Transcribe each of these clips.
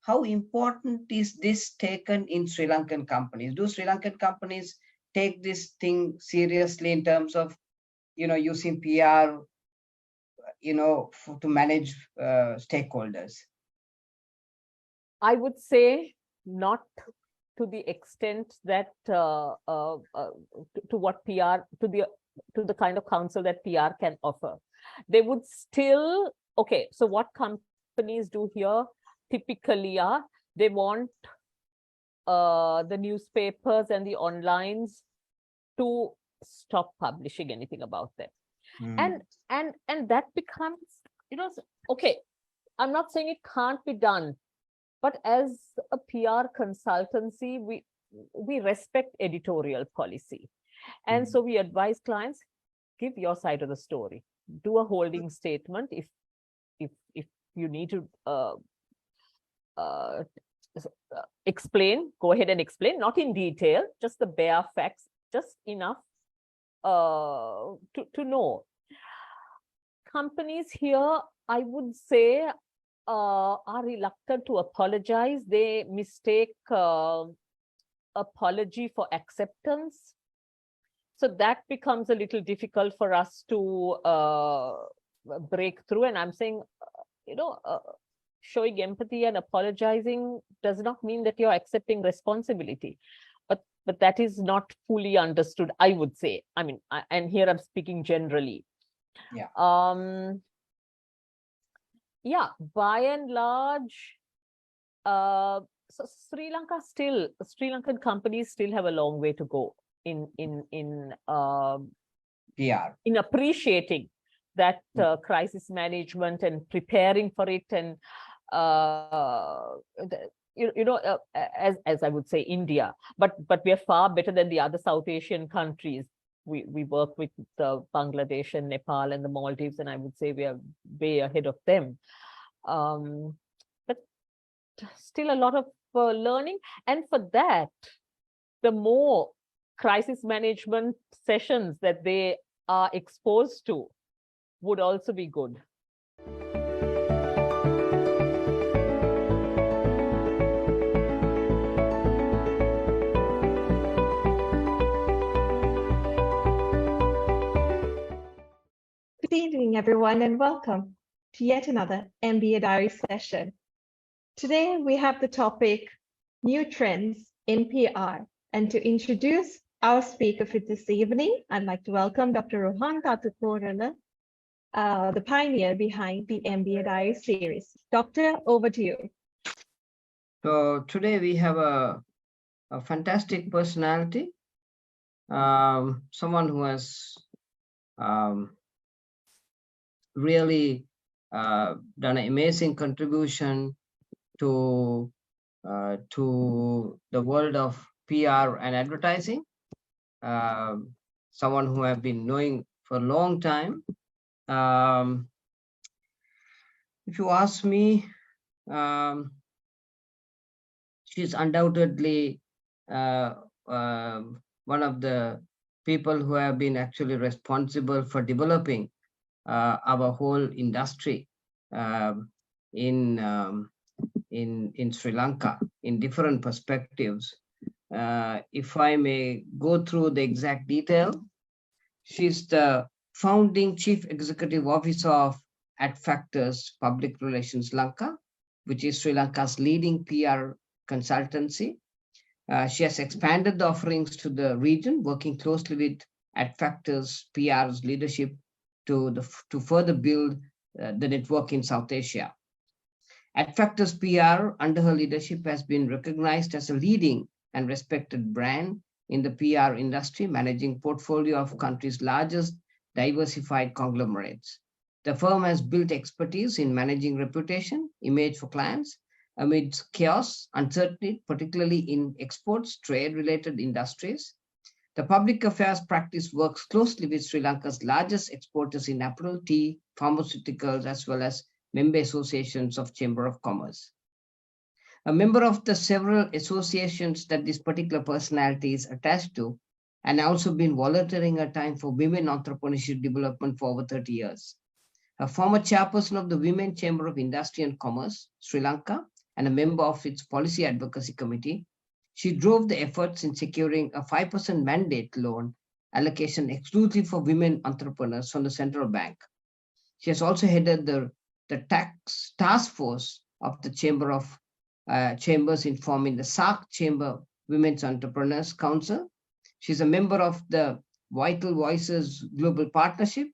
how important is this taken in Sri Lankan companies? Do Sri Lankan companies take this thing seriously in terms of, using PR, to manage stakeholders? I would say not to the extent that to what PR, to the kind of counsel that PR can offer. They would still, okay, so what companies do here typically are, they want the newspapers and the onlines to stop publishing anything about them. And that becomes, okay, I'm not saying it can't be done, but as a PR consultancy, we respect editorial policy. And so we advise clients, give your side of the story, do a holding statement if you need to explain, go ahead and explain, not in detail, just the bare facts, just enough to know. Companies here, I would say, are reluctant to apologize. They mistake apology for acceptance. So that becomes a little difficult for us to break through. And I'm saying, showing empathy and apologizing does not mean that you're accepting responsibility. But that is not fully understood, I would say. I mean, and here I'm speaking generally. Yeah. Yeah, by and large, so Sri Lankan companies still have a long way to go in PR, in appreciating that crisis management and preparing for it, and as I would say, India, but we are far better than the other South Asian countries. We work with Bangladesh and Nepal and the Maldives, and I would say we are way ahead of them. But still a lot of learning. And for that, the more crisis management sessions that they are exposed to would also be good. Good evening, everyone, and welcome to yet another MBA Diary session. Today, we have the topic, New Trends in PR. And to introduce our speaker for this evening, I'd like to welcome Dr. Rohan Tatukorala, the pioneer behind the MBA Diary series. Doctor, over to you. So today we have a fantastic personality, someone who has really done an amazing contribution to the world of PR and advertising. Someone who I've been knowing for a long time. If you ask me, she's undoubtedly one of the people who have been actually responsible for developing our whole industry in Sri Lanka in different perspectives. If I may go through the exact detail, she's the founding Chief Executive Officer of Adfactors Public Relations Lanka, which is Sri Lanka's leading PR consultancy. She has expanded the offerings to the region, working closely with Adfactors PR's leadership to further build the network in South Asia. Adfactors PR, under her leadership, has been recognized as a leading and respected brand in the PR industry, managing portfolio of country's largest diversified conglomerates. The firm has built expertise in managing reputation, image for clients, amidst chaos, uncertainty, particularly in exports, trade-related industries. The public affairs practice works closely with Sri Lanka's largest exporters in apparel, tea, pharmaceuticals, as well as member associations of Chamber of Commerce. A member of the several associations that this particular personality is attached to, and also been volunteering her time for women entrepreneurship development for over 30 years. A former chairperson of the Women Chamber of Industry and Commerce, Sri Lanka, and a member of its Policy Advocacy Committee. She drove the efforts in securing a 5% mandate loan allocation exclusively for women entrepreneurs from the central bank. She has also headed the tax task force of the Chambers in forming the SARC Chamber Women's Entrepreneurs Council. She's a member of the Vital Voices Global Partnership,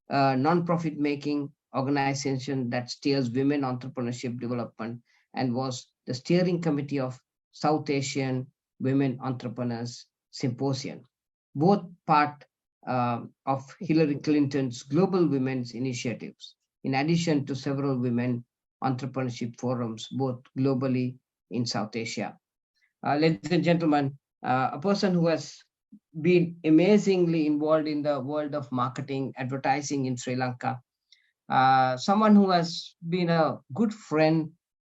a non-profit making organization that steers women entrepreneurship development, and was the steering committee of South Asian Women Entrepreneurs Symposium, both part of Hillary Clinton's Global Women's Initiatives, in addition to several women entrepreneurship forums, both globally in South Asia. Ladies and gentlemen, a person who has been amazingly involved in the world of marketing, advertising in Sri Lanka, someone who has been a good friend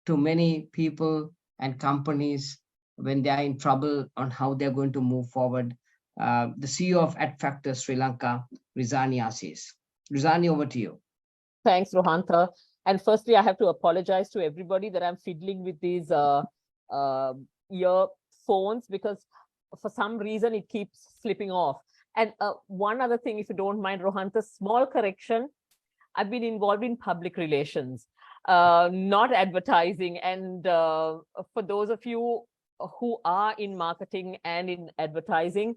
to many people and companies when they are in trouble on how they're going to move forward. The CEO of Adfactors Sri Lanka, Rezani Aziz. Rezani, over to you. Thanks, Rohantha. And firstly, I have to apologize to everybody that I'm fiddling with these earphones because for some reason it keeps slipping off. And one other thing, if you don't mind, Rohantha, small correction. I've been involved in public relations, not advertising. And for those of you who are in marketing and in advertising,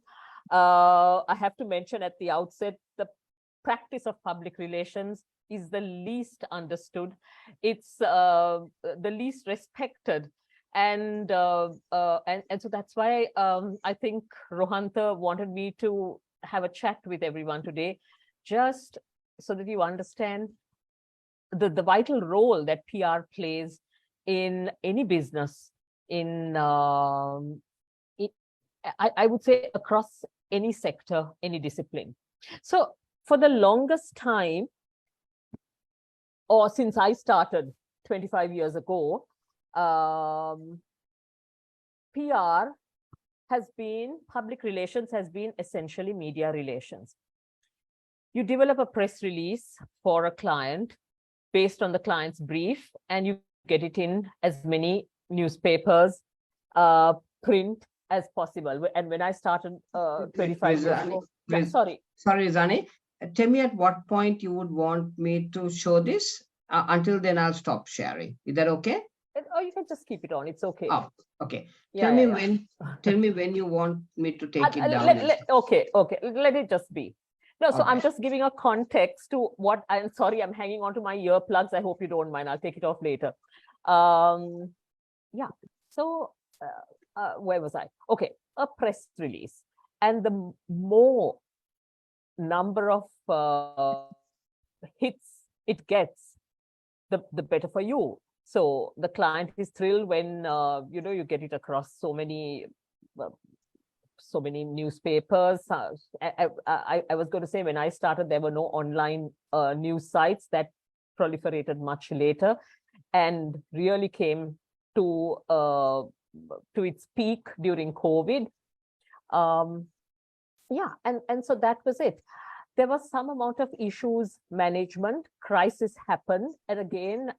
I have to mention at the outset, the practice of public relations is the least understood. It's the least respected. And so that's why I think Rohantha wanted me to have a chat with everyone today, just so that you understand the vital role that PR plays in any business, I would say across any sector, any discipline. So for the longest time, or since I started 25 years ago, PR has been, public relations has been essentially media relations. You develop a press release for a client based on the client's brief, and you get it in as many newspapers, print as possible. And when I started 25 years ago, sorry, Rezani, tell me at what point you would want me to show this. Until then, I'll stop sharing. Is that okay? Or you can just keep it on. It's okay. Oh, okay. Yeah, Tell me when you want me to take it down. Okay. Let it just be. No, so I'm just giving a context to what I'm sorry, I'm hanging on to my earplugs. I hope you don't mind. I'll take it off later. Yeah. So where was I? Okay, a press release. And the more number of hits it gets, the better for you. So the client is thrilled when you get it across so many newspapers. I was going to say, when I started, there were no online news sites. That proliferated much later and really came to its peak during COVID. Yeah, and so that was it. There was some amount of issues management, crisis happened, and again,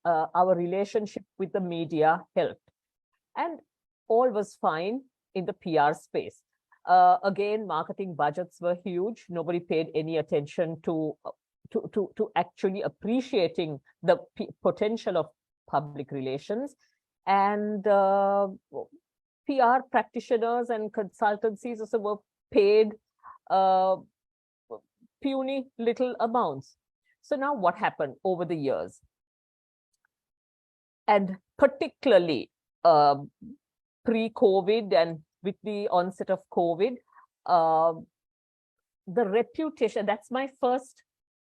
our relationship with the media helped. And all was fine in the PR space. Again, marketing budgets were huge. Nobody paid any attention to actually appreciating the potential of public relations. And PR practitioners and consultancies also were paid puny little amounts. So now what happened over the years? And particularly pre-COVID and with the onset of COVID, the reputation, that's my first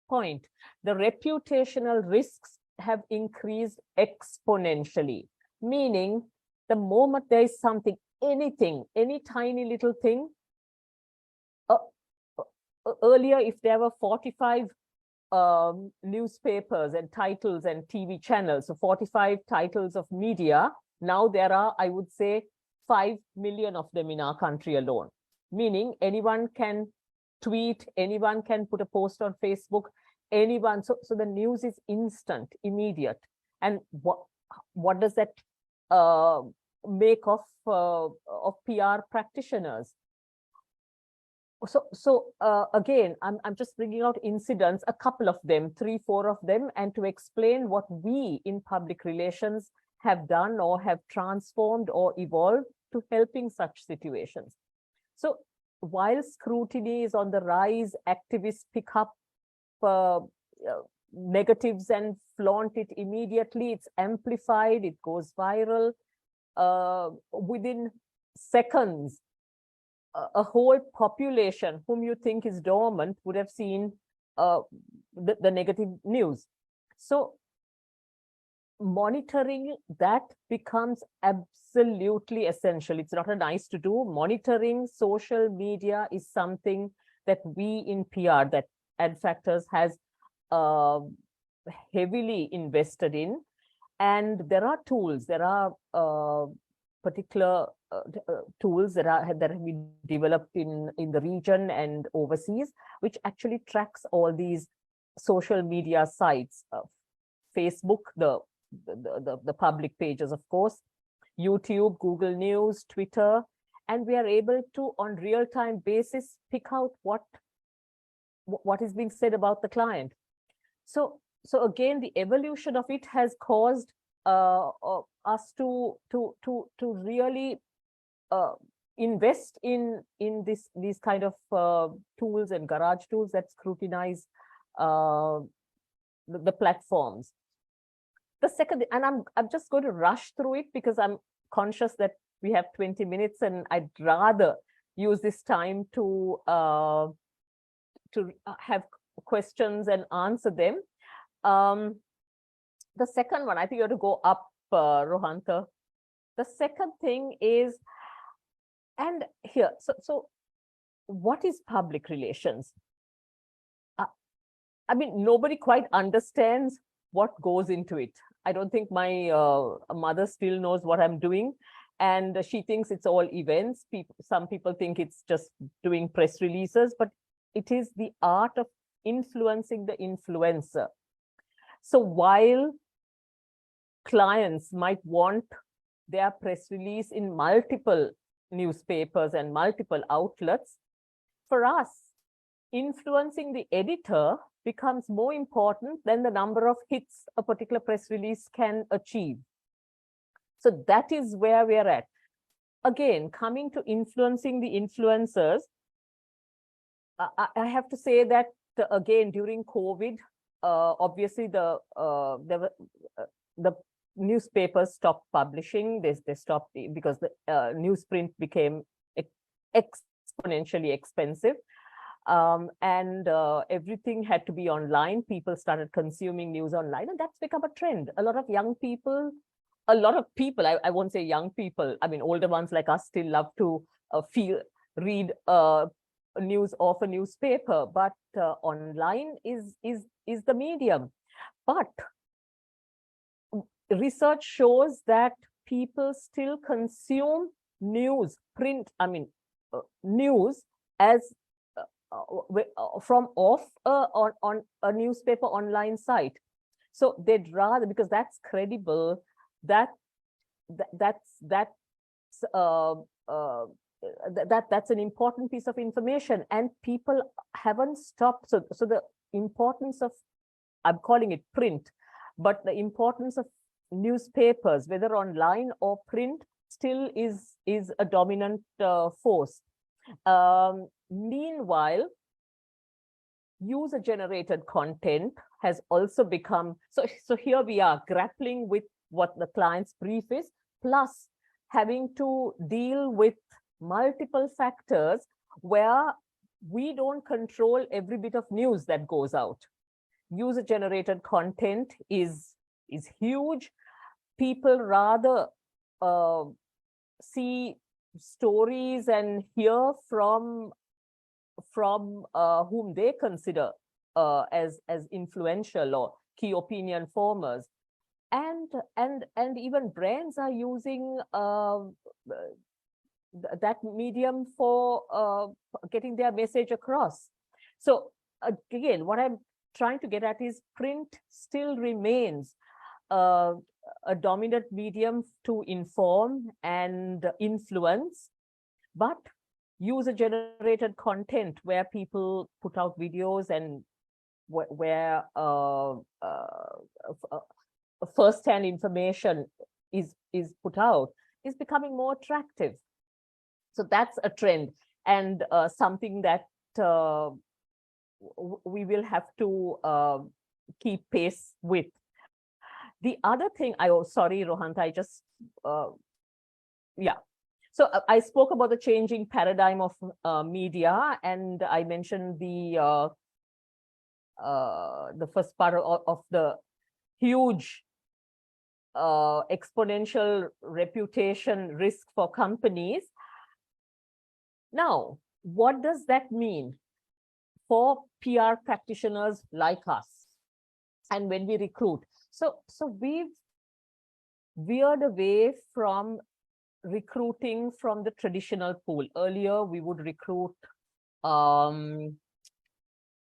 point. The reputational risks have increased exponentially, meaning the moment there is something, anything, any tiny little thing, earlier, if there were 45 newspapers and titles and TV channels, so 45 titles of media, now there are, I would say, 5 million of them in our country alone, meaning anyone can tweet, anyone can put a post on Facebook, anyone. So the news is instant, immediate. And what does that make of PR practitioners? So again, I'm just bringing out incidents, a couple of them, 3, 4 of them, and to explain what we in public relations have done or have transformed or evolved to helping such situations. So while scrutiny is on the rise, activists pick up negatives and flaunt it immediately. It's amplified, it goes viral. Within seconds, a whole population whom you think is dormant would have seen the negative news. So monitoring that becomes absolutely essential. It's not a nice to do. Monitoring social media is something that we in PR, that Adfactors has heavily invested in. And there are tools, there are particular tools that have been developed in the region and overseas, which actually tracks all these social media sites. Facebook, the public pages, of course, YouTube, Google News, Twitter, and we are able to, on real-time basis, pick out what is being said about the client. So again, the evolution of it has caused us to really invest in these kind of tools and garage tools that scrutinize the platforms. The second, and I'm just going to rush through it because I'm conscious that we have 20 minutes, and I'd rather use this time to have questions and answer them. The second one, I think you have to go up, Rohantha. The second thing is, and here, so what is public relations? I mean, nobody quite understands what goes into it. I don't think my mother still knows what I'm doing, and she thinks it's all events. Some people think it's just doing press releases, but it is the art of influencing the influencer. So while clients might want their press release in multiple newspapers and multiple outlets, for us, influencing the editor becomes more important than the number of hits a particular press release can achieve. So that is where we're at. Again, coming to influencing the influencers, I have to say that, again, during COVID, obviously the newspapers stopped publishing. They stopped because the newsprint became exponentially expensive. And everything had to be online. People started consuming news online, and that's become a trend. A lot of young people, I won't say young people, I mean, older ones like us still love to read news off a newspaper, but online is the medium. But research shows that people still consume news, news as from off on a newspaper online site. So they'd rather, because that's credible, that's an important piece of information, and people haven't stopped. So the importance of, I'm calling it print, but the importance of newspapers, whether online or print, still is a dominant force. Meanwhile, user-generated content has also become, so here we are grappling with what the client's brief is, plus having to deal with multiple factors where we don't control every bit of news that goes out. User-generated content is huge. People rather see stories and hear from whom they consider as influential or key opinion formers, and even brands are using that medium for getting their message across. So again, what I'm trying to get at is print still remains a dominant medium to inform and influence, but user-generated content where people put out videos and where first-hand information is put out is becoming more attractive. So that's a trend, and something that we will have to keep pace with. The other thing, sorry, Rohanta, I just, yeah. So I spoke about the changing paradigm of media, and I mentioned the first part of the huge exponential reputation risk for companies. Now, what does that mean for PR practitioners like us? And when we recruit, so we've veered away from recruiting from the traditional pool. Earlier, we would recruit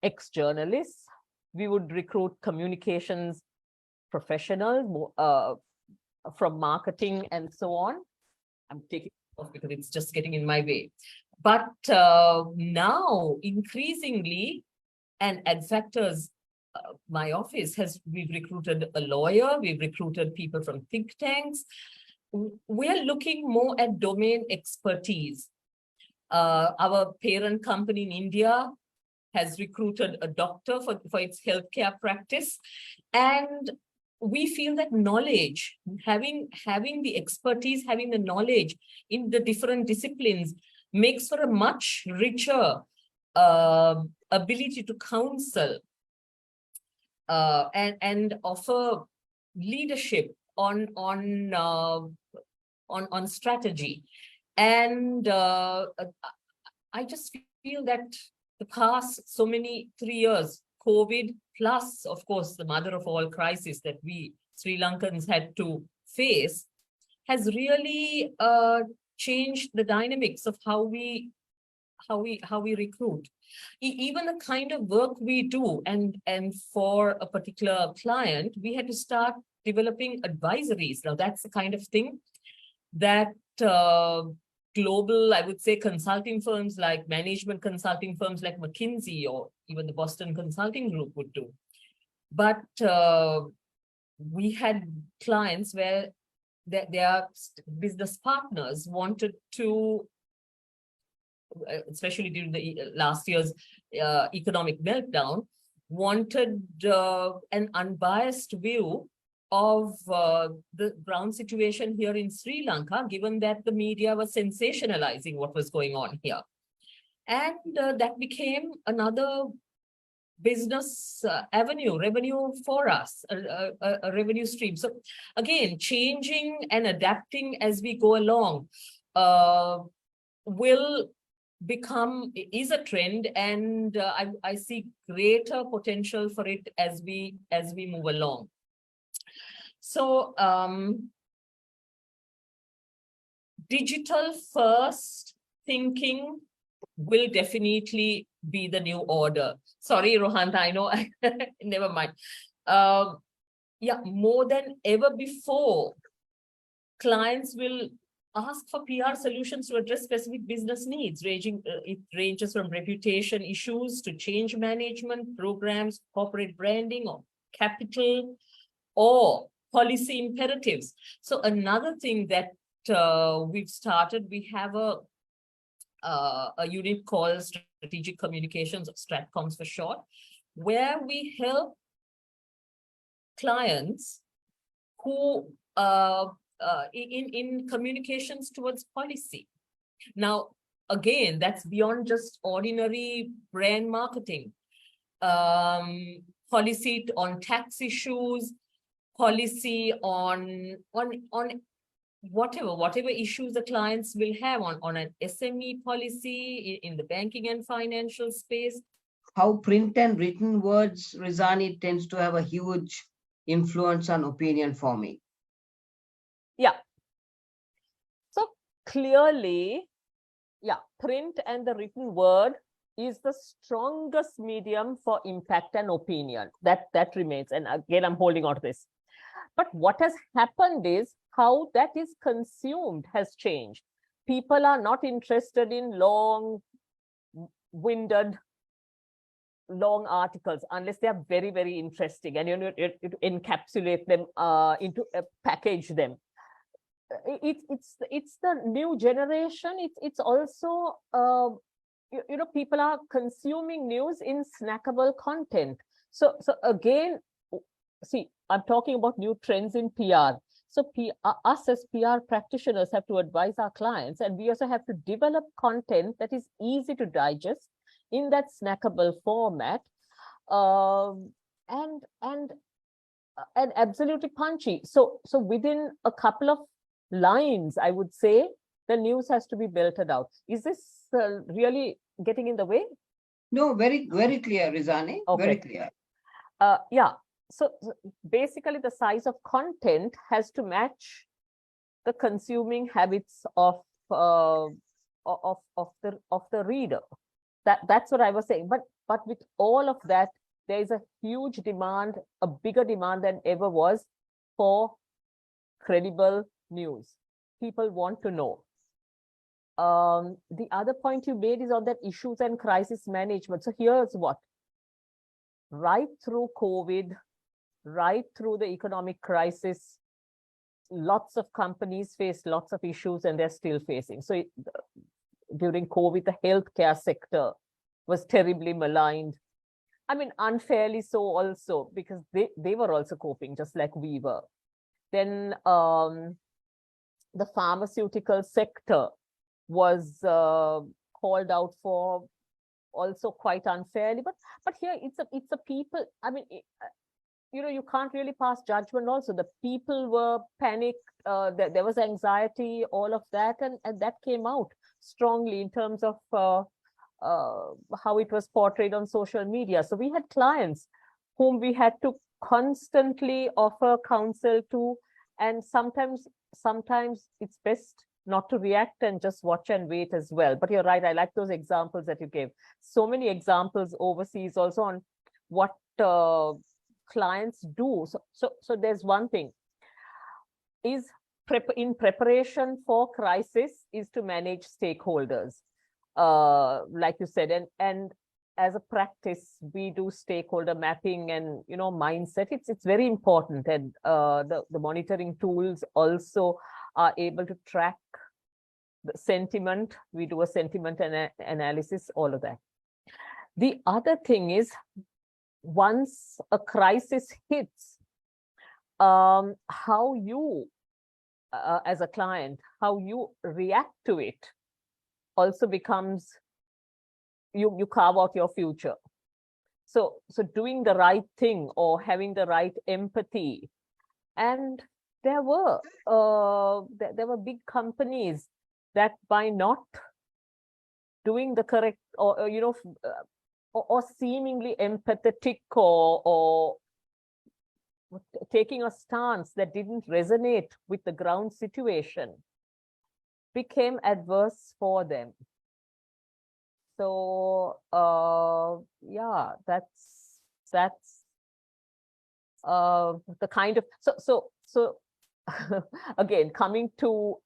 ex-journalists, we would recruit communications professionals from marketing and so on. I'm taking it off because it's just getting in my way. But now, increasingly, and Adfactors, my office we've recruited a lawyer, we've recruited people from think tanks. We're looking more at domain expertise. Our parent company in India has recruited a doctor for its healthcare practice. And we feel that knowledge, having the expertise, having the knowledge in the different disciplines makes for a much richer ability to counsel and offer leadership on strategy. And I just feel that the past 3 years, COVID plus, of course, the mother of all crises that we Sri Lankans had to face, has really changed the dynamics of how we recruit. Even the kind of work we do, and for a particular client, we had to start developing advisories. Now, that's the kind of thing that global, I would say, consulting firms like management consulting firms like McKinsey or even the Boston Consulting Group would do. But we had clients where their business partners wanted to, especially during the last year's economic meltdown, wanted an unbiased view of the ground situation here in Sri Lanka, given that the media was sensationalizing what was going on here. And that became another business revenue for us, a revenue stream. So again, changing and adapting as we go along is a trend, and I see greater potential for it as we move along. So digital first thinking will definitely be the new order. Sorry, Rohanta, I know, never mind. Yeah, more than ever before, clients will ask for PR solutions to address specific business needs, it ranges from reputation issues to change management programs, corporate branding, or capital, or policy imperatives. So another thing that we've started, we have a unit called Strategic Communications, or StratComs for short, where we help clients who in communications towards policy. Now, again, that's beyond just ordinary brand marketing. Policy on tax issues, policy on whatever issues the clients will have on an SME policy in the banking and financial space. How print and written words, Rezani, tends to have a huge influence on opinion forming. Yeah. So clearly, yeah, print and the written word is the strongest medium for impact and opinion. That remains. And again, I'm holding on to this. But what has happened is how that is consumed has changed. People are not interested in long-winded, long articles unless they are very, very interesting, and you encapsulate them into package them. It's the new generation. It's also people are consuming news in snackable content. So again, see, I'm talking about new trends in PR. So us as PR practitioners have to advise our clients, and we also have to develop content that is easy to digest in that snackable format, and absolutely punchy. So within a couple of lines, I would say the news has to be belted out. Is this really getting in the way? No, very, very clear, Rezani. Okay. Very clear. Yeah. So basically, the size of content has to match the consuming habits of the reader. That's what I was saying. But with all of that, there is a huge demand, a bigger demand than ever was for credible news. People want to know. The other point you made is on that issues and crisis management. So here's what. Right through COVID, right through the economic crisis, lots of companies faced lots of issues, and they're still facing. So during COVID, the healthcare sector was terribly maligned. I mean, unfairly so also, because they were also coping just like we were. Then the pharmaceutical sector was called out for also quite unfairly. But here it's a people. I mean, you can't really pass judgment. Also, the people were panicked. There was anxiety, all of that, and that came out strongly in terms of how it was portrayed on social media. So we had clients whom we had to constantly offer counsel to, and sometimes it's best not to react and just watch and wait as well. But you're right, I like those examples that you gave. So many examples overseas also on what clients do. So there's one thing, is in preparation for crisis is to manage stakeholders, like you said, and as a practice we do stakeholder mapping and mindset. It's very important, and the monitoring tools also are able to track the sentiment. We do a sentiment analysis, all of that. The other thing is, once a crisis hits, how you as a client, how you react to it also becomes, you carve out your future. So doing the right thing or having the right empathy. And there were big companies that by not doing the correct or seemingly empathetic or taking a stance that didn't resonate with the ground situation became adverse for them. So yeah, that's the kind of so again, coming to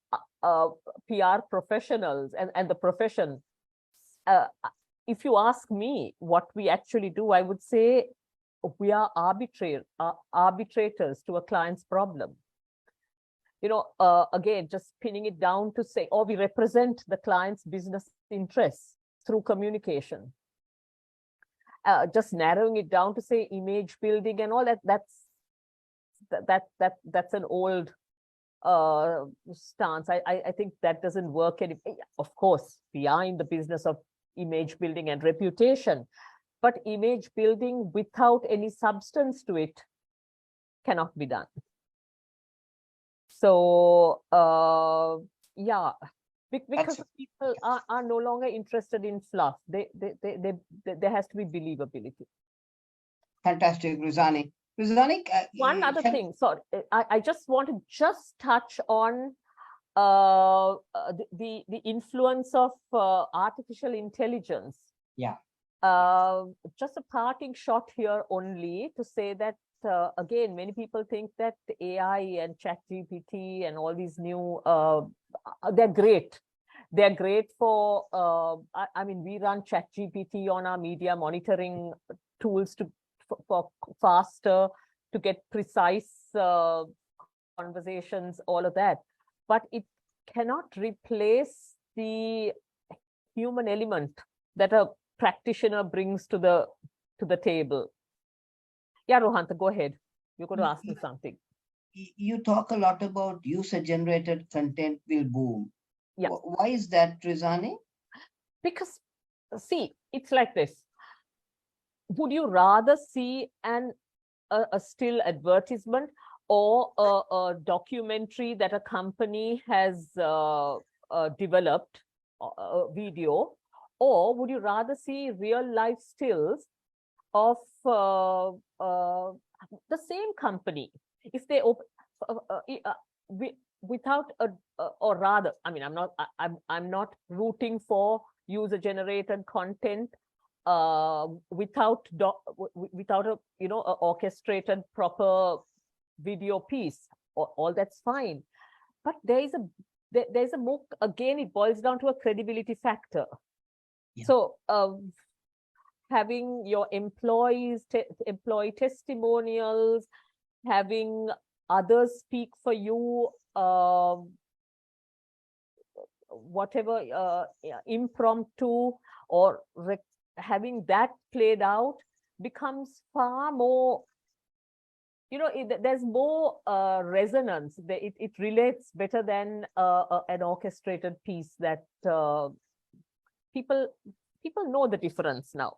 PR professionals and the profession, if you ask me what we actually do, I would say we are arbitrators to a client's problem. Again, just pinning it down to say, or we represent the client's business interests through communication. Just narrowing it down to say image building and all that, that's an old stance. I think that doesn't work anymore. Of course, we are in the business of image building and reputation, but image building without any substance to it cannot be done. So yeah, because people are no longer interested in fluff. There has to be believability. Fantastic, Rezani. Rezani, one other thing. Sorry, I just want to touch on the influence of artificial intelligence. Yeah. Just a parting shot here only to say that again, many people think that AI and ChatGPT and all these new, they're great. They're great for, I mean, we run ChatGPT on our media monitoring tools for faster, to get precise conversations, all of that. But it cannot replace the human element that a practitioner brings to the table. Yeah, Rohanta, go ahead. You're going to ask me something. You talk a lot about user-generated content will boom. Yeah. Why is that, Rezani? Because, see, it's like this. Would you rather see a still advertisement or a documentary that a company has developed, a video, or would you rather see real life stills of the same company? If they without or rather, I mean, I'm not rooting for user generated content without a a orchestrated proper video piece. All that's fine, but there's a more, again, it boils down to a credibility factor. Yeah. So having your employee testimonials, having others speak for you, whatever, impromptu, or having that played out becomes far more, there's more resonance. It relates better than an orchestrated piece that people know the difference now.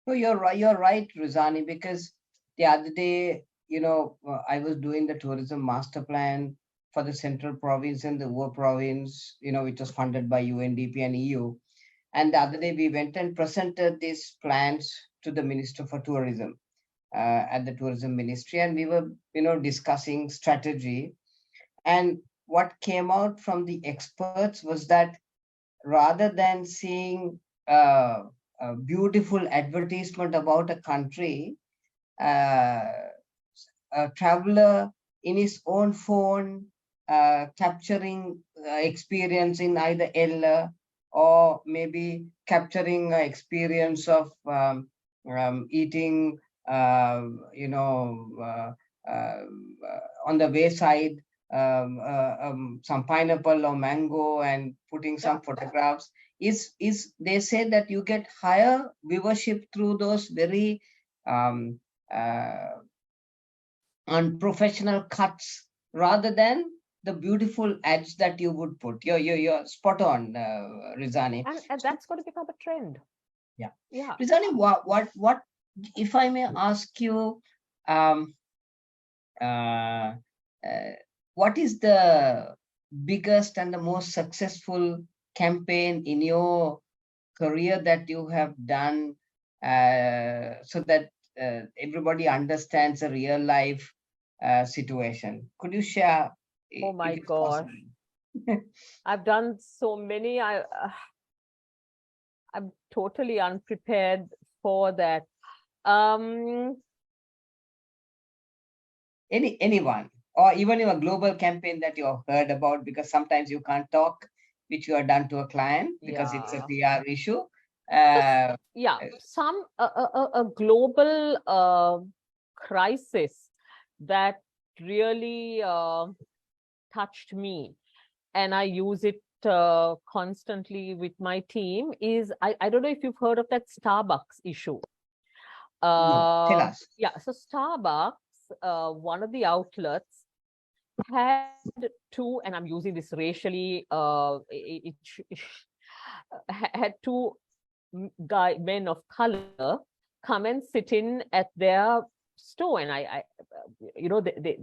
Oh, you're right, Rezani, because the other day, I was doing the tourism master plan for the central province and the Ur province, which was funded by UNDP and EU. And the other day we went and presented these plans to the Minister for Tourism at the Tourism Ministry, and we were, discussing strategy. And what came out from the experts was that rather than seeing a beautiful advertisement about a country, a traveler in his own phone capturing experience in either Ella, or maybe capturing experience of eating, on the wayside, some pineapple or mango, and putting some photographs. They say that you get higher viewership through those very unprofessional cuts rather than the beautiful ads that you would put. You're spot on, Rezani. And that's going to become a trend. Yeah. Yeah. Rezani, what if I may ask you, what is the biggest and the most successful campaign in your career that you have done, so that everybody understands a real life situation? Could you share? Oh my gosh. I've done so many. I'm totally unprepared for that. Anyone, or even a global campaign that you have heard about, because sometimes you can't talk, which you have done to a client because it's a PR issue. Some a global crisis that really touched me, and I use it constantly with my team, is I don't know if you've heard of that Starbucks issue. No, tell us. Yeah, so Starbucks, one of the outlets had two, and I'm using this racially, had two men of color come and sit in at their store, and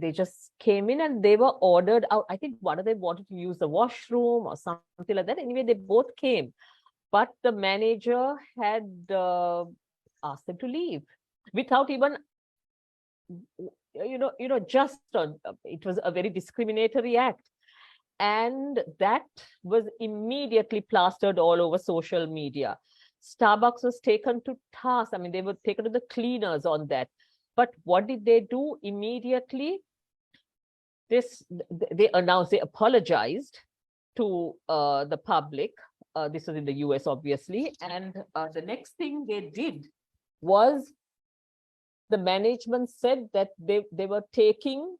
they just came in and they were ordered out. I think one of them wanted to use the washroom or something like that. Anyway, they both came, but the manager had asked them to leave without even, just it was a very discriminatory act, and that was immediately plastered all over social media. Starbucks was taken to task. I mean, they were taken to the cleaners on that. But what did they do immediately? They announced, they apologized to the public. This was in the US, obviously. And the next thing they did was the management said that they were taking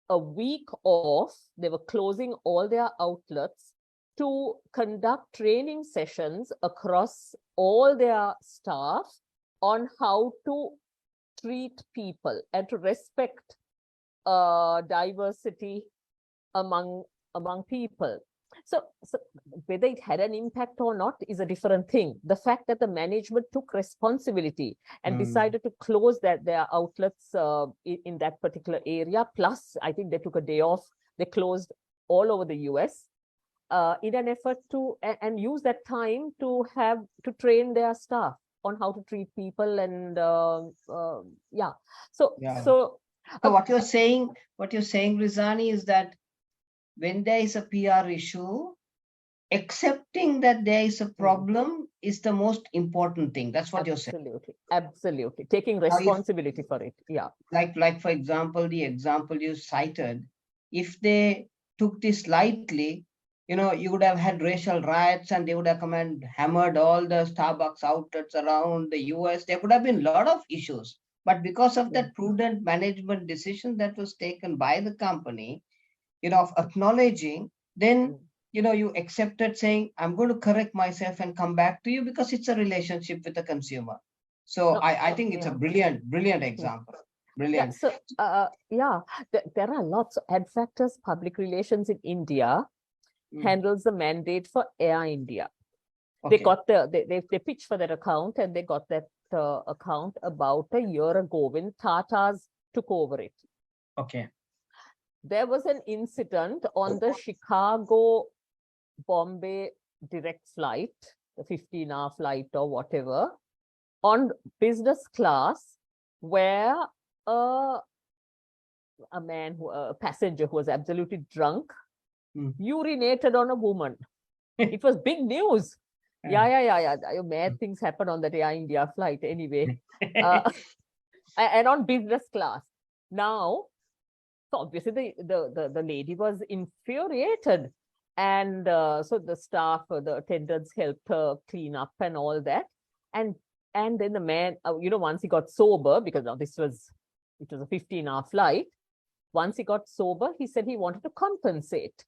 a week off. They were closing all their outlets to conduct training sessions across all their staff on how to treat people and to respect diversity among people. So whether it had an impact or not is a different thing. The fact that the management took responsibility and decided to close their outlets in that particular area, plus I think they took a day off, they closed all over the US in an effort to and use that time to train their staff on how to treat people. And So what you're saying, Rezani, is that when there is a PR issue, accepting that there is a problem is the most important thing. That's what you're saying. Absolutely. Taking responsibility for it. Yeah. Like for example, the example you cited, if they took this lightly, you would have had racial riots and they would have come and hammered all the Starbucks outlets around the US. There would have been a lot of issues. But because of that prudent management decision that was taken by the company, of acknowledging, then, you accepted saying, I'm going to correct myself and come back to you, because it's a relationship with the consumer. So I think it's a brilliant example. Brilliant. Yeah, so there are lots of Adfactors public relations in India handles the mandate for Air India. Okay. They got they pitched for that account, and they got that account about a year ago when Tatas took over it. Okay. There was an incident on the Chicago-Bombay direct flight, the 15-hour flight or whatever, on business class, where a passenger who was absolutely drunk, urinated on a woman. It was big news. Yeah. Mad things happen on that Air India flight anyway. And on business class. Now, so obviously the lady was infuriated, and so the staff, the attendants helped her clean up and all that, and then the man, once he got sober, because now it was a 15-hour flight. Once he got sober, he said he wanted to compensate,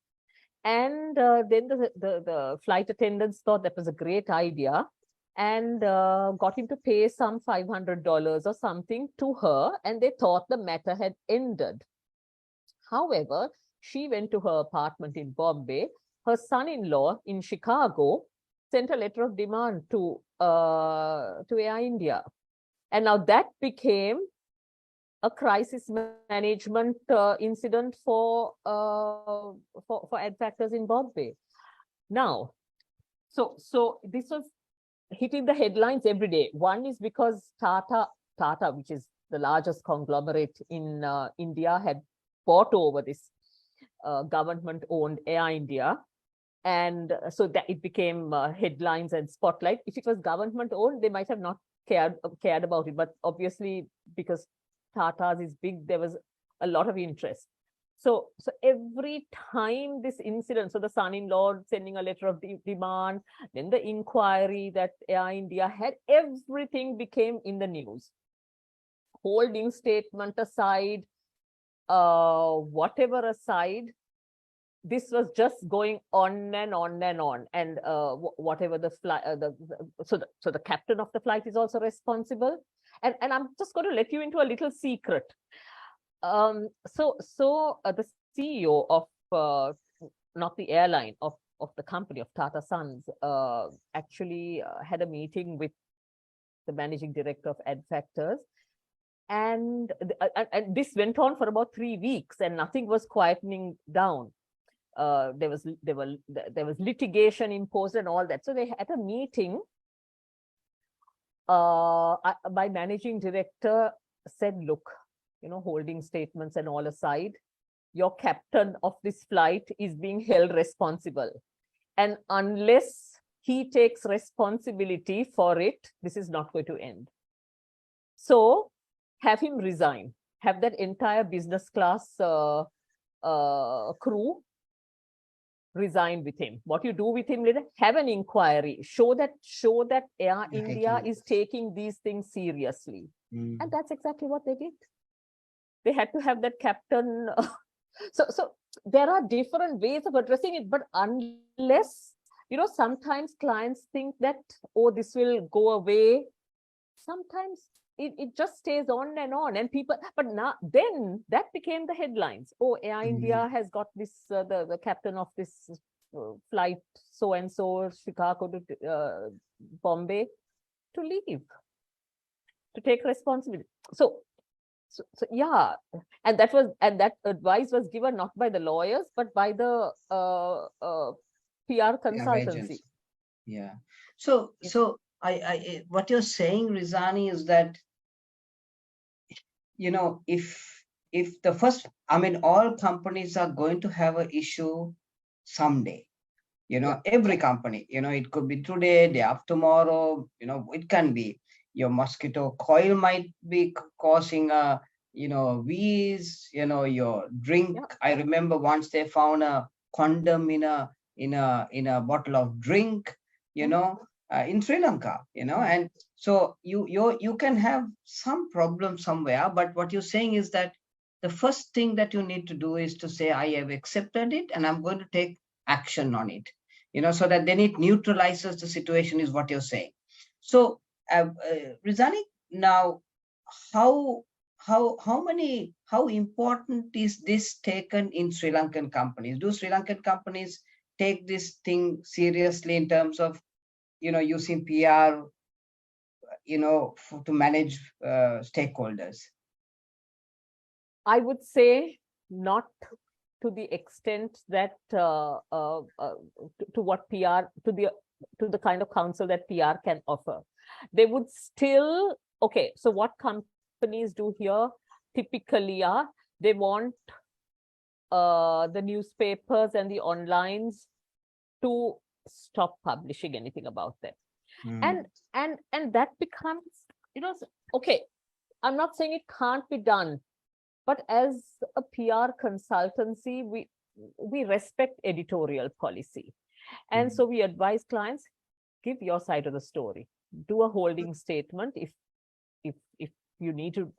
and then the flight attendants thought that was a great idea, and got him to pay some $500 or something to her, and they thought the matter had ended. However, she went to her apartment in Bombay. Her son-in-law in Chicago sent a letter of demand to Air India. And now that became a crisis management incident for Adfactors in Bombay. Now, so this was hitting the headlines every day. One is because Tata, which is the largest conglomerate in India, had bought over this government-owned Air India, and so that it became headlines and spotlight. If it was government-owned, they might have not cared about it, but obviously because Tata's is big, there was a lot of interest. So every time this incident, so the son-in-law sending a letter of demand, then the inquiry that Air India had, everything became in the news. Holding statement aside, whatever aside, this was just going on and on and on. And whatever the flight, so the captain of the flight is also responsible. And I'm just going to let you into a little secret. So the CEO of not the airline, of the company of Tata Sons, actually had a meeting with the managing director of Adfactors. And this went on for about 3 weeks, and nothing was quietening down. There was litigation imposed and all that. So they had a meeting. My managing director said, "Look, holding statements and all aside, your captain of this flight is being held responsible, and unless he takes responsibility for it, this is not going to end." So, have him resign, have that entire business class crew resign with him. What you do with him later, have an inquiry, show that Air India is taking these things seriously. And that's exactly what they did. They had to have that captain. So there are different ways of addressing it, but unless, sometimes clients think that, oh, this will go away. Sometimes it just stays on, and people, but now then that became the headlines. Oh, Air India has got this, the captain of this flight so-and-so, Chicago to Bombay, to leave, to take responsibility. So yeah, and that advice was given not by the lawyers, but by the PR consultancy. Yeah. So I what you're saying, Rezani, is that, if the first, all companies are going to have an issue someday. Every company, it could be today, day after tomorrow, it can be. Your mosquito coil might be causing a, wheeze, your drink. I remember once they found a condom in a bottle of drink, in Sri Lanka, and so you can have some problem somewhere, but what you're saying is that the first thing that you need to do is to say, I have accepted it and I'm going to take action on it, so that then it neutralizes the situation, is what you're saying. So Rezani, now how important is this taken in Sri Lankan companies? Do Sri Lankan companies take this thing seriously in terms of using PR to manage stakeholders? I would say not to the extent that to what PR, to the kind of counsel that PR can offer. They would still, okay, so what companies do here typically are, they want the newspapers and the onlines to stop publishing anything about them. And that becomes, okay, I'm not saying it can't be done, but as a PR consultancy, we respect editorial policy. And so we advise clients, give your side of the story, do a holding statement if you need to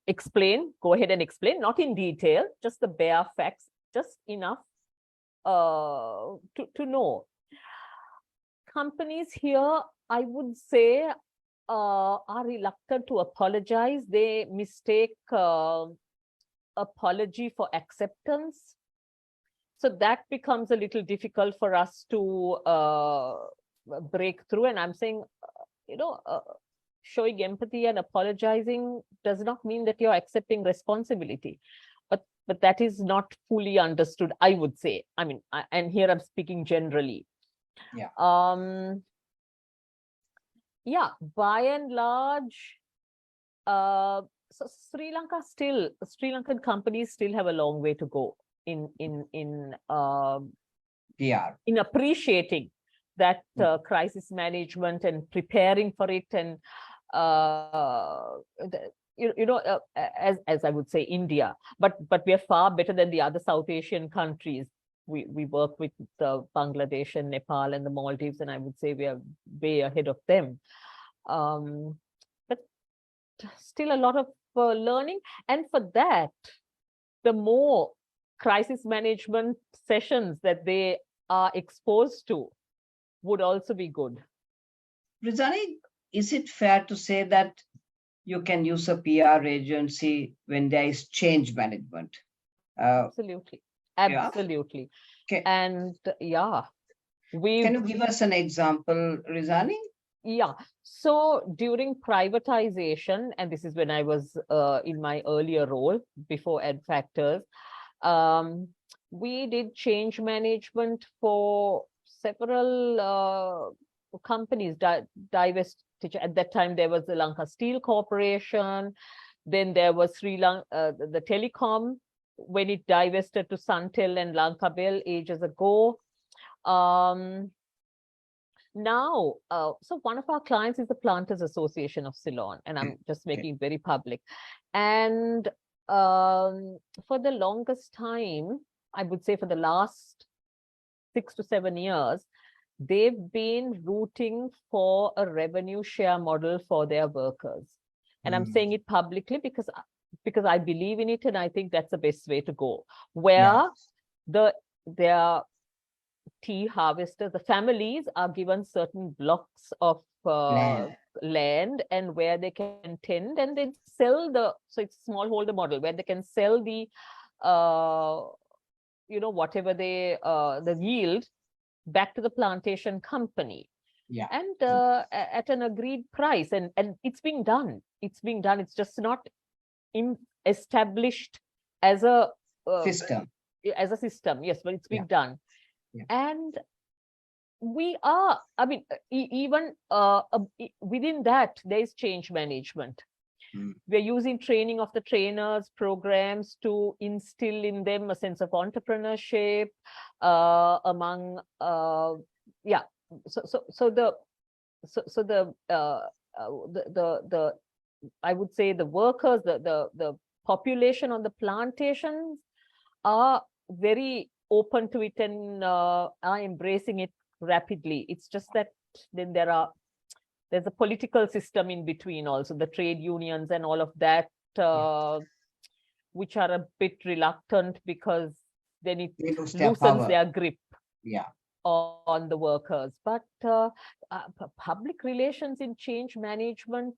explain, go ahead and explain, not in detail, just the bare facts, just enough to know. Companies here, I would say, are reluctant to apologize. They mistake apology for acceptance. So that becomes a little difficult for us to break through. And I'm saying, showing empathy and apologizing does not mean that you're accepting responsibility. But that is not fully understood, I would say. I mean, and here I'm speaking generally. Yeah. Yeah, by and large, so Sri Lankan companies still have a long way to go in PR, in appreciating that crisis management and preparing for it, and as I would say, India, but we are far better than the other South Asian countries. We work with Bangladesh and Nepal and the Maldives, and I would say we are way ahead of them. But still a lot of learning. And for that, the more crisis management sessions that they are exposed to would also be good. Rezani, is it fair to say that you can use a PR agency when there is change management? Absolutely. Absolutely. Yeah. Okay. And yeah, can you give us an example, Rezani? Yeah. So during privatization, and this is when I was in my earlier role before Adfactors, we did change management for several companies, divestiture. At that time, there was the Lanka Steel Corporation. Then there was Sri Lanka, the telecom, when it divested to Suntel and Lanka Bell ages ago. Now, so one of our clients is the Planters Association of Ceylon, and I'm just making it very public. And for the longest time, I would say for the last 6 to 7 years, they've been rooting for a revenue share model for their workers. And I'm saying it publicly because I believe in it, and I think that's the best way to go. Where their tea harvesters, the families are given certain blocks of land, and where they can tend and then sell so it's smallholder model where they can sell the whatever the yield back to the plantation company. And at an agreed price, and it's being done. It's just not established as a system. Yes, but it's being done. And we are, I mean, even within that, there is change management. We're using training of the trainers, programs to instill in them a sense of entrepreneurship among, I would say the workers, the population on the plantations are very open to it and are embracing it rapidly. It's just that then there's a political system in between also, the trade unions and all of that, which are a bit reluctant because then it loosens their grip on the workers. But public relations in change management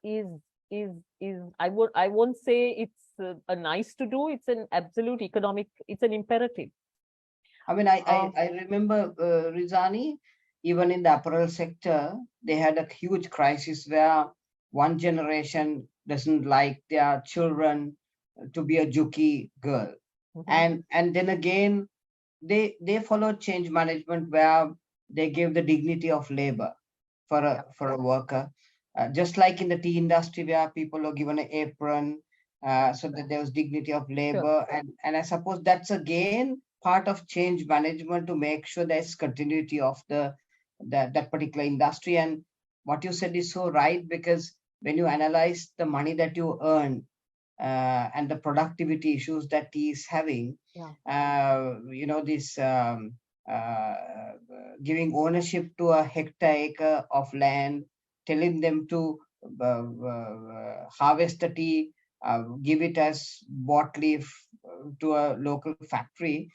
is I won't say it's a nice to do. It's an absolute economic, it's an imperative. I mean, I remember, Rezani, even in the apparel sector, they had a huge crisis where one generation doesn't like their children to be a juki girl. And then again, they followed change management where they gave the dignity of labor for a worker. Just like in the tea industry where people are given an apron, so that there was dignity of labor. And I suppose that's again part of change management to make sure there's continuity of that particular industry. And what you said is so right, because when you analyze the money that you earn and the productivity issues that tea is having, this giving ownership to a hectare of land, telling them to harvest the tea, give it as bought leaf to a local factory,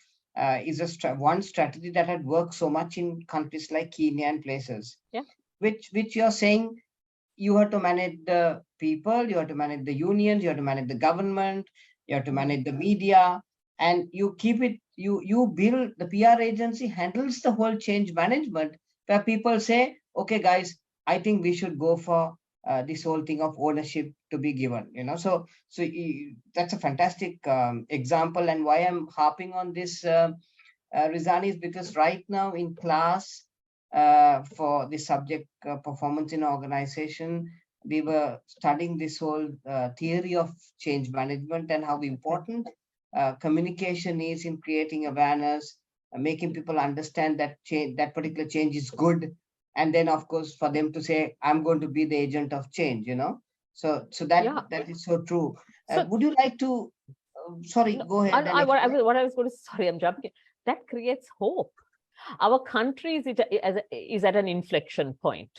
is one strategy that had worked so much in countries like Kenya and places. Which you're saying you have to manage the people, you have to manage the unions, you have to manage the government, you have to manage the media, and you keep it, you build, the PR agency handles the whole change management, where people say, okay guys, I think we should go for this whole thing of ownership to be given, so that's a fantastic example. And why I'm harping on this, Rezani, is because right now in class for the subject performance in organization, we were studying this whole theory of change management and how important communication is in creating awareness, making people understand that that particular change is good. And then, of course, for them to say, I'm going to be the agent of change, So that is so true. Would you like to, sorry, go ahead. What I was going to, sorry, I'm jumping. That creates hope. Our country is at an inflection point.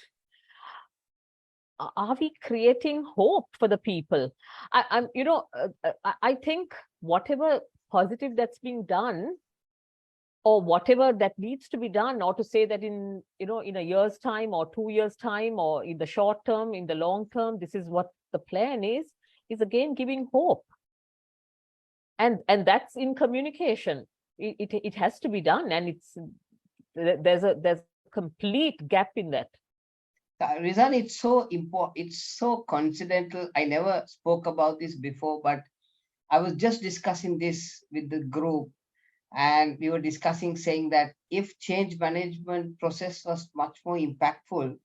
Are we creating hope for the people? I think whatever positive that's being done, or whatever that needs to be done, or to say that in a year's time or 2 years' time, or in the short term, in the long term, this is what the plan is again giving hope. And that's in communication. It has to be done, and there's a complete gap in that. Rezani, it's so important. It's so coincidental. I never spoke about this before, but I was just discussing this with the group, and we were discussing, saying that if change management process was much more impactful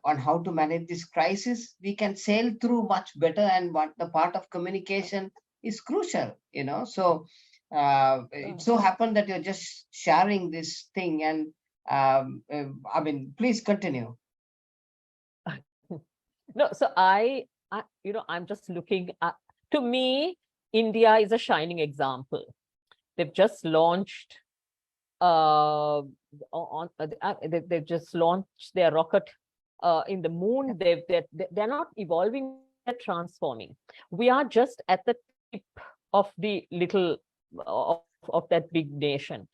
on how to manage this crisis, we can sail through much better. And what the part of communication is crucial, So it so happened that you're just sharing this thing, and I mean, please continue. No, so I'm just looking at, to me, India is a shining example. They've just launched they've just launched their rocket in the moon. They're not evolving, they're transforming. We are just at the tip of the little of that big nation.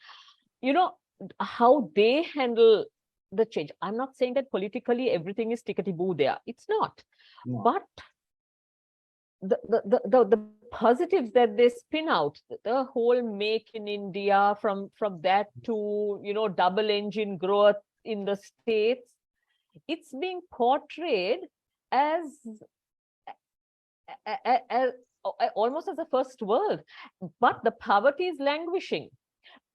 How they handle the change. I'm not saying that politically everything is tickety-boo there. It's not. No. But the positives that they spin out, the whole make in India, from that to double engine growth in the States, it's being portrayed as almost as a first world, but the poverty is languishing.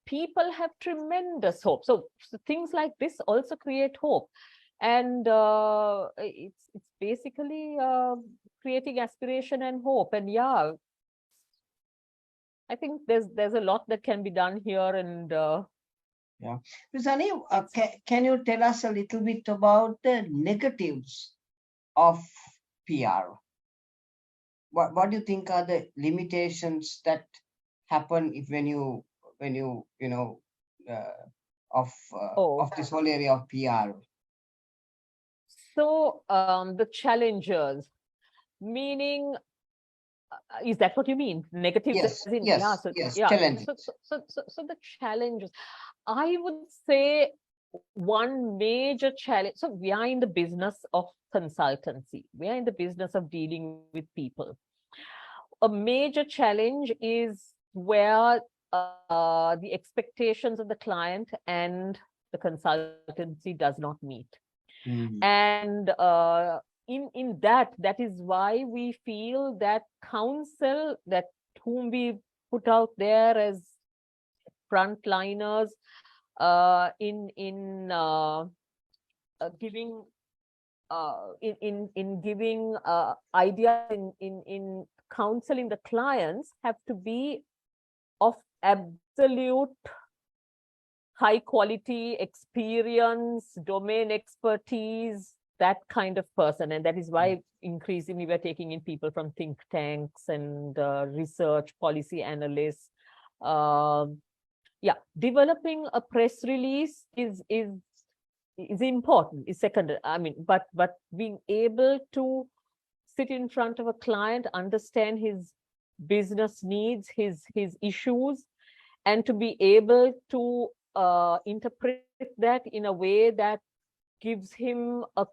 People have tremendous hope. So things like this also create hope, and it's basically creating aspiration and hope. And yeah, I think there's a lot that can be done here. And yeah, Rezani, can you tell us a little bit about the negatives of PR? What do you think are the limitations that happen when you of this whole area of PR? So the challengers, meaning, is that what you mean? Negatives? Yes, as in, yes, yeah, so, yes, yeah. challenges. So the challenges, I would say one major challenge. So we are in the business of consultancy. We are in the business of dealing with people. A major challenge is where the expectations of the client and the consultancy does not meet. And in that is why we feel that counsel, that whom we put out there as frontliners in giving giving idea in counseling the clients, have to be of absolute high quality experience, domain expertise, that kind of person. And that is why increasingly we're taking in people from think tanks and research policy analysts. Yeah, developing a press release is important, is secondary. I mean, but being able to sit in front of a client, understand his business needs, his issues, and to be able to interpret that in a way that gives him a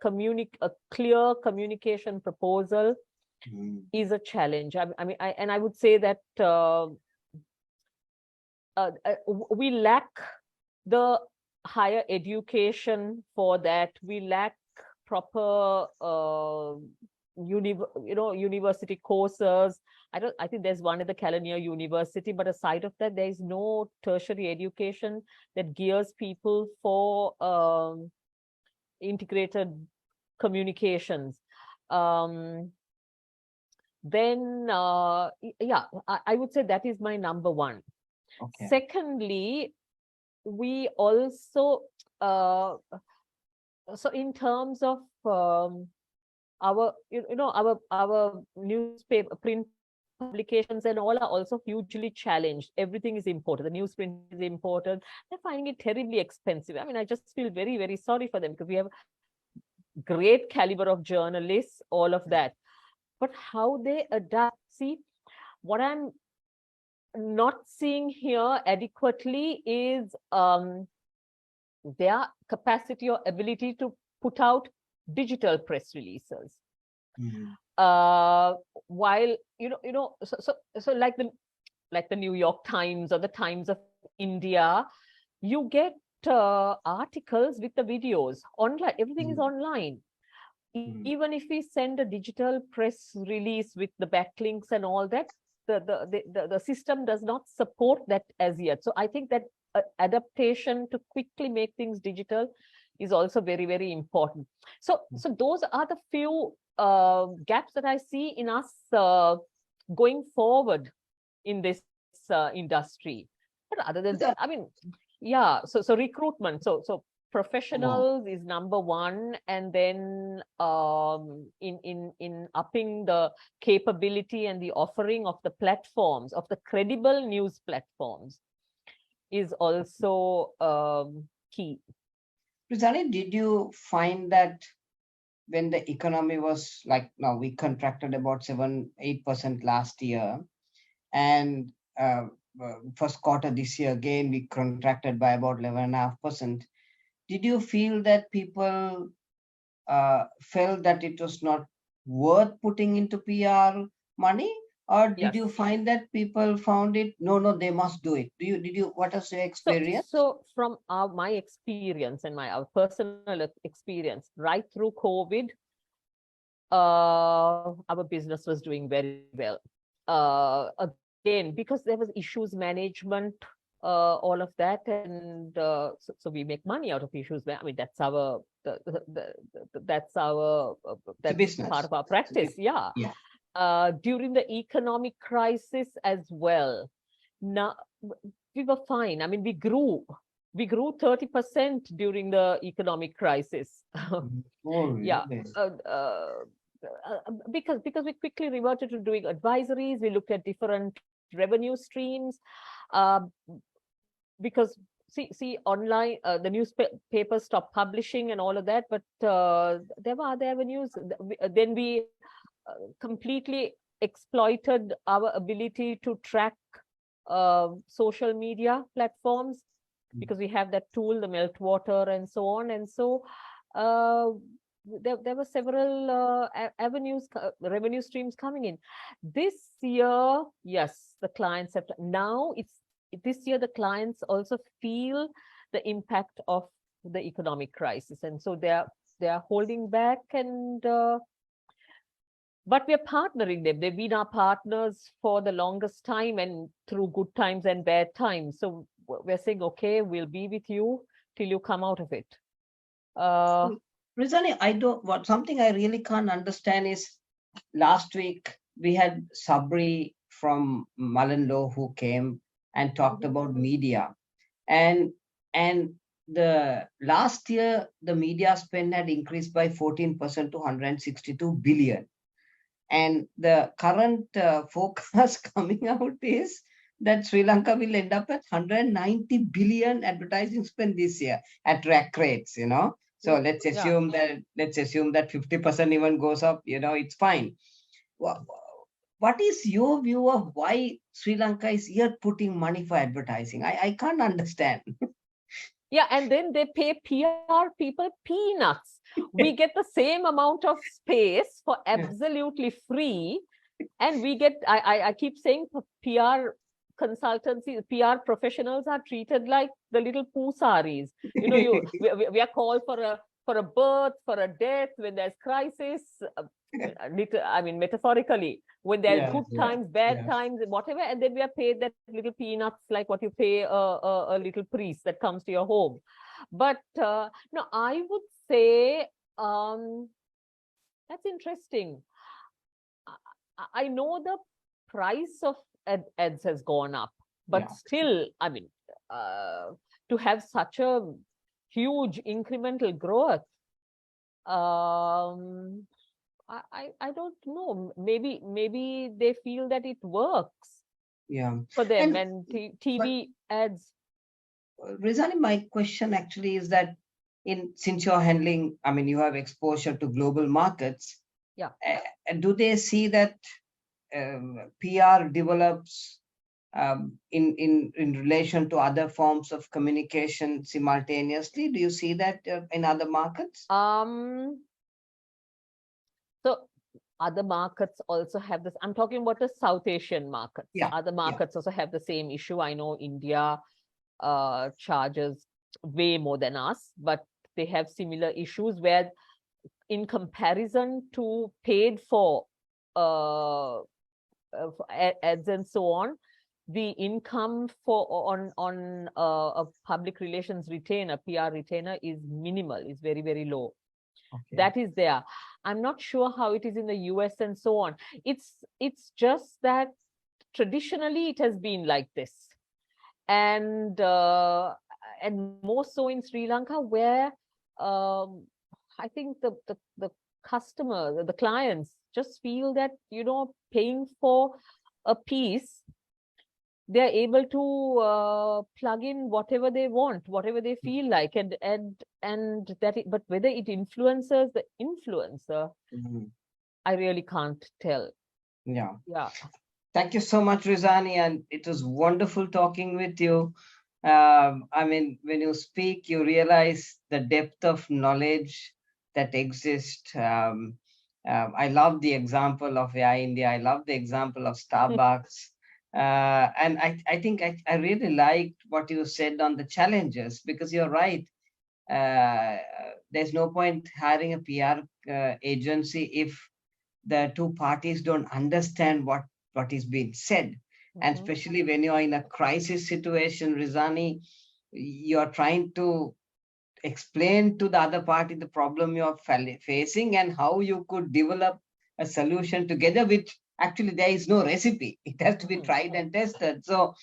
clear communication proposal is a challenge. I would say that we lack the higher education for that. We lack proper university courses. I think there's one at the Kelaniya University, but aside of that, there is no tertiary education that gears people for integrated communications. Then yeah, I would say that is my number one. Okay. Secondly, we also so in terms of our newspaper, print publications and all are also hugely challenged. Everything is imported. The newsprint is imported. They're finding it terribly expensive. I mean, I just feel very, very sorry for them, because we have great caliber of journalists, all of that. But how they adapt, see, what I'm not seeing here adequately is their capacity or ability to put out digital press releases. While so like the New York Times or the Times of India, you get articles with the videos online. Everything is online. Even if we send a digital press release with the backlinks and all that, the system does not support that as yet. So I think that adaptation to quickly make things digital is also very, very important. So those are the few gaps that I see in us going forward in this industry. But other than that, I mean, yeah. So recruitment. So professionals is number one, and then in upping the capability and the offering of the platforms, of the credible news platforms, is also key. Rezani, did you find that when the economy was like now, we contracted about 7-8% last year, and first quarter this year again we contracted by about 11.5%. Did you feel that people felt that it was not worth putting into PR money, or did you find that people found it, no, they must do it? What was your experience? So from my experience and our personal experience, right through COVID, our business was doing very well. Again, because there was issues management, all of that, and so we make money out of issues. I mean, that's our that's business. part of our practice. Yeah. During the economic crisis as well. Now we were fine. I mean, we grew 30% during the economic crisis. Yeah. Because we quickly reverted to doing advisories. We looked at different revenue streams, because see online, the newspapers stopped publishing and all of that, but there were other avenues. Then we completely exploited our ability to track social media platforms, because we have that tool, the Meltwater, and so on. And so there were several avenues, revenue streams coming in. This year, yes, the clients have now. This year the clients also feel the impact of the economic crisis, and so they are holding back, and but we are partnering them. They've been our partners for the longest time, and through good times and bad times. So we're saying, okay, we'll be with you till you come out of it. Rezani, something I really can't understand is, last week we had Sabri from Mullen who came and talked about media, and the last year the media spend had increased by 14% to 162 billion, and the current forecast coming out is that Sri Lanka will end up at 190 billion advertising spend this year at rack rates, So let's assume that 50% even goes up, it's fine. What is your view of why Sri Lanka is here putting money for advertising? I can't understand. Yeah, and then they pay PR people peanuts. We get the same amount of space for absolutely free, and we get. I keep saying PR consultancy, PR professionals are treated like the little poosaris. We are called for a birth, for a death, when there's crisis. I mean, metaphorically, when there's good times, bad times, whatever, and then we are paid that little peanuts, like what you pay a little priest that comes to your home. But no, I would say that's interesting. I know the price of ads has gone up, but still, I mean, to have such a huge incremental growth, I don't know. Maybe they feel that it works for them, and TV ads. Rezani, my question actually is that since you're handling, I mean, you have exposure to global markets. Do they see that PR develops in relation to other forms of communication simultaneously? Do you see that in other markets? So other markets also have this. I'm talking about the South Asian markets. Other markets also have the same issue. I know India charges way more than us, but they have similar issues where, in comparison to paid for ads and so on, the income on a public relations retainer, PR retainer, is minimal, is very, very low. That is there. I'm not sure how it is in the US and so on. It's just that traditionally it has been like this, and and more so in Sri Lanka, where I think the customer, the clients just feel that, paying for a piece, they're able to plug in whatever they want, whatever they feel like, and but whether it influences the influencer, I really can't tell. Yeah. Yeah. Thank you so much, Rezani, and it was wonderful talking with you. I mean, when you speak, you realize the depth of knowledge that exists. I love the example of Air India. I love the example of Starbucks. And I think I really liked what you said on the challenges, because you're right. There's no point hiring a PR agency if the two parties don't understand what is being said. And especially when you're in a crisis situation, Rezani, you're trying to explain to the other party the problem you're facing and how you could develop a solution together, which actually there is no recipe. It has to be tried and tested. So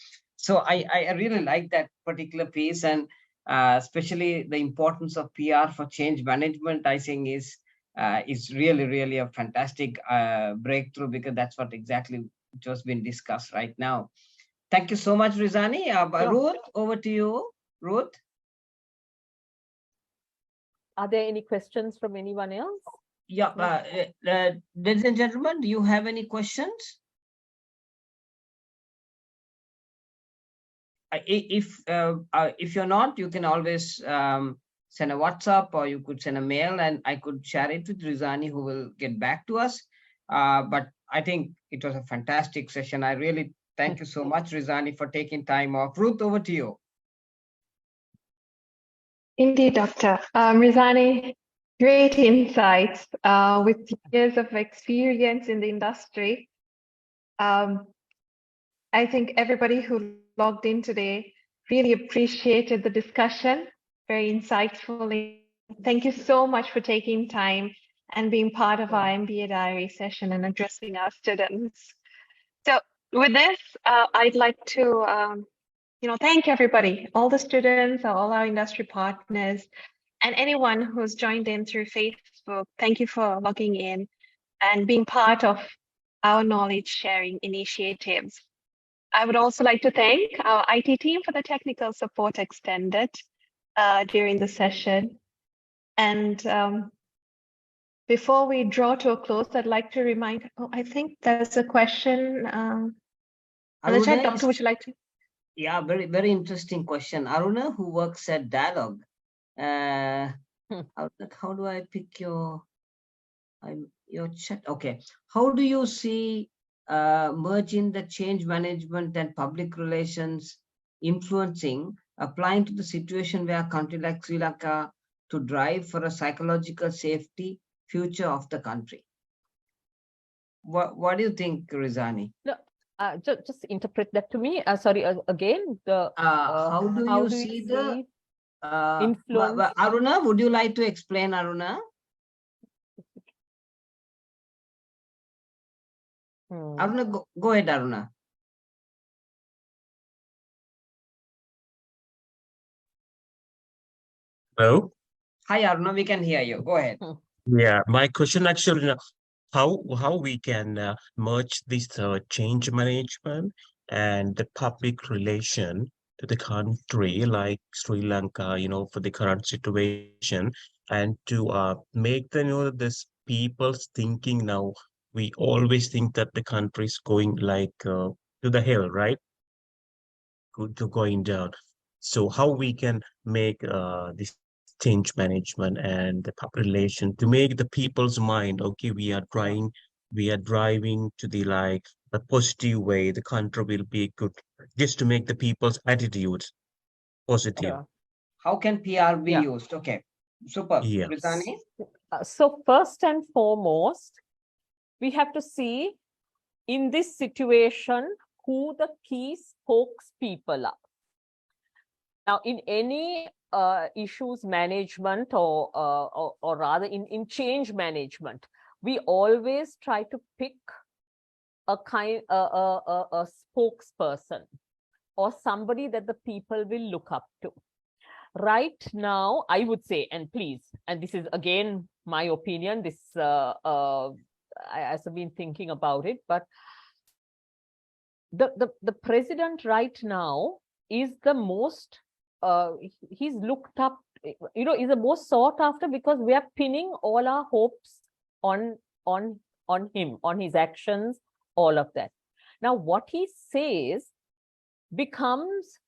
I really like that particular piece, and especially the importance of PR for change management, I think is really, really a fantastic breakthrough, because that's what exactly just been discussed right now. Thank you so much, Rezani. Ruth, over to you. Ruth? Are there any questions from anyone else? Yeah, ladies and gentlemen, do you have any questions? If you're not, you can always send a WhatsApp, or you could send a mail, and I could share it with Rezani, who will get back to us. But I think it was a fantastic session. I really thank you so much, Rezani, for taking time off. Ruth, over to you. Indeed, Doctor. Rezani, great insights with years of experience in the industry. I think everybody who logged in today really appreciated the discussion, very insightful. Thank you so much for taking time and being part of our MBA Diary session and addressing our students. So with this, I'd like to thank everybody, all the students, all our industry partners, and anyone who's joined in through Facebook. Thank you for logging in and being part of our knowledge sharing initiatives. I would also like to thank our IT team for the technical support extended during the session. And before we draw to a close, I'd like to remind, I think there's a question on the chat. Doctor, would you like to? Yeah, very, very interesting question. Aruna, who works at Dialogue. How do I pick your chat? Okay. How do you see merging the change management and public relations influencing, applying to the situation where a country like Sri Lanka to drive for a psychological safety future of the country? What do you think, Rezani? No, just interpret that to me. Sorry, again. How do you see the influence? Aruna, would you like to explain, Aruna? Aruna, go ahead, Aruna. Hello? Hi, Aruna, we can hear you. Go ahead. Yeah, my question actually, how we can merge this change management and the public relation to the country like Sri Lanka, for the current situation, and to make this people's thinking now. We always think that the country is going like to the hill, right? To going down. So how we can make this change management and the public relation to make the people's mind, okay, we are driving to the like a positive way, the country will be good, just to make the people's attitudes positive. How can PR be used? Okay, super. Yeah. Rezani? So first and foremost, we have to see in this situation who the key spokespeople are. Now, in any issues management or rather in change management, we always try to pick a spokesperson or somebody that the people will look up to. right now, I would say, and please, and this is again my opinion, this I've been thinking about it, but the president right now is the most he's looked up, is the most sought after, because we are pinning all our hopes on him, on his actions, all of that. Now what he says becomes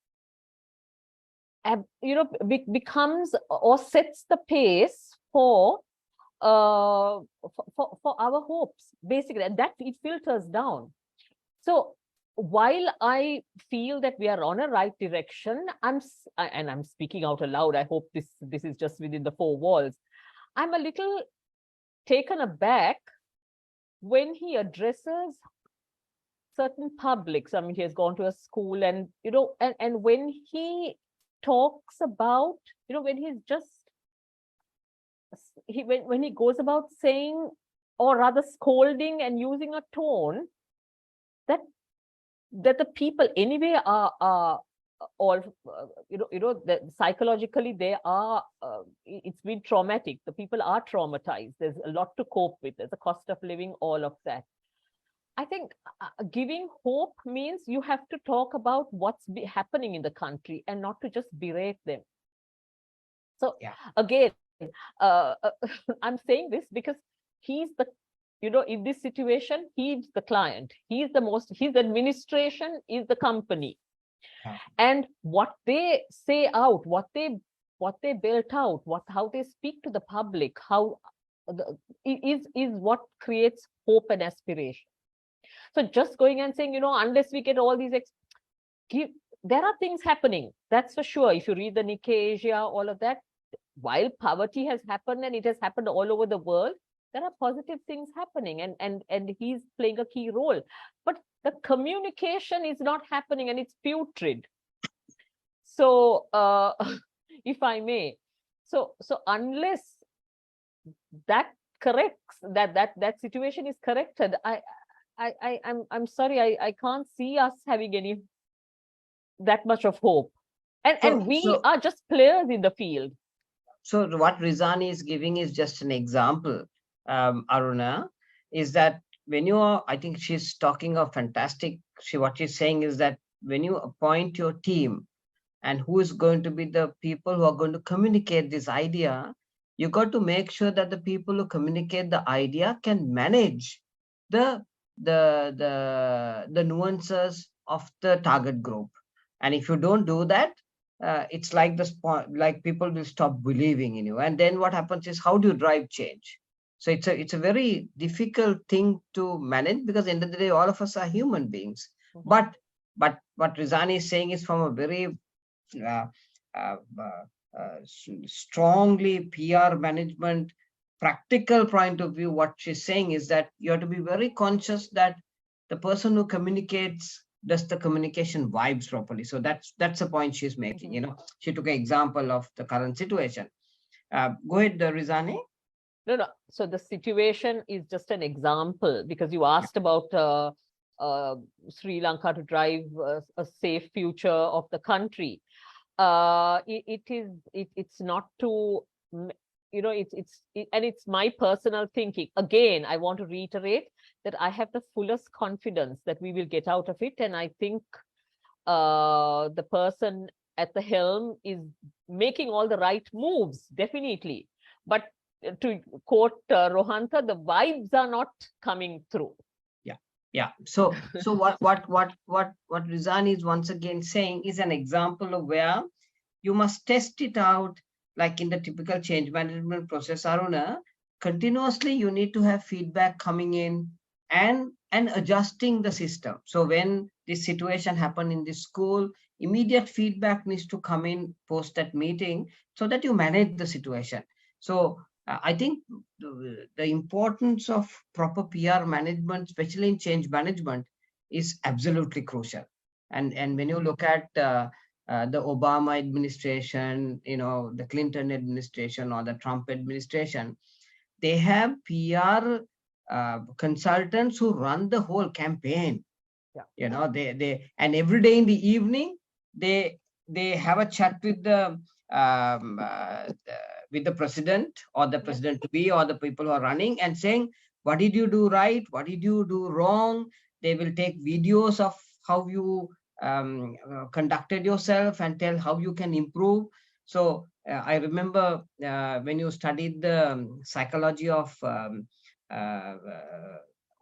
becomes or sets the pace for our hopes, basically, and that it filters down. So while I feel that we are on a right direction, and I'm speaking out aloud, I hope this is just within the four walls, I'm a little taken aback when he addresses certain publics. I mean, he has gone to a school, and and when he talks about, when he's just when he goes about saying, or rather scolding and using a tone that the people anyway are all, that psychologically they are, it's been traumatic. The people are traumatized. There's a lot to cope with. There's a cost of living, all of that. I think giving hope means you have to talk about what's happening in the country and not to just berate them. So yeah, again, I'm saying this because he's the, in this situation, he's the client. He's the administration is the company. Yeah. And what they say out, what they built out, how they speak to the public, is what creates hope and aspiration. So just going and saying, unless we get all these, there are things happening. That's for sure. If you read the Nikkei Asia, all of that, while poverty has happened and it has happened all over the world, there are positive things happening, and he's playing a key role. But the communication is not happening, and it's putrid. So, if I may, so unless that corrects, that situation is corrected, I'm sorry, I can't see us having that much of hope, and we are just players in the field. So what Rezani is giving is just an example, Aruna, is that when you are, I think she's talking of fantastic, what she's saying is that when you appoint your team and who is going to be the people who are going to communicate this idea, you got to make sure that the people who communicate the idea can manage the nuances of the target group. And if you don't do that, it's like like people will stop believing in you. And then what happens is, how do you drive change? So it's a very difficult thing to manage, because at the end of the day, all of us are human beings. Mm-hmm. But what Rezani is saying is from a very strongly PR management, practical point of view. What she's saying is that you have to be very conscious that the person who communicates does the communication vibes properly. So that's the point she's making. Mm-hmm. She took an example of the current situation. Go ahead, Rezani. No. So the situation is just an example, because you asked about Sri Lanka to drive a safe future of the country. It's not to, it's my personal thinking. Again, I want to reiterate that I have the fullest confidence that we will get out of it. And I think the person at the helm is making all the right moves, definitely. But to quote Rohantha, the vibes are not coming through. Yeah. So what Rezani is once again saying is an example of where you must test it out, like in the typical change management process, Aruna. Continuously, you need to have feedback coming in and adjusting the system. So when this situation happened in this school, immediate feedback needs to come in post that meeting so that you manage the situation. So I think the importance of proper PR management, especially in change management, is absolutely crucial. And when you look at the Obama administration, the Clinton administration or the Trump administration, they have PR consultants who run the whole campaign. Yeah. They and every day in the evening they have a chat with the with the president or the president to be or the people who are running and saying, what did you do right? What did you do wrong? They will take videos of how you conducted yourself and tell how you can improve. So I remember when you studied the psychology of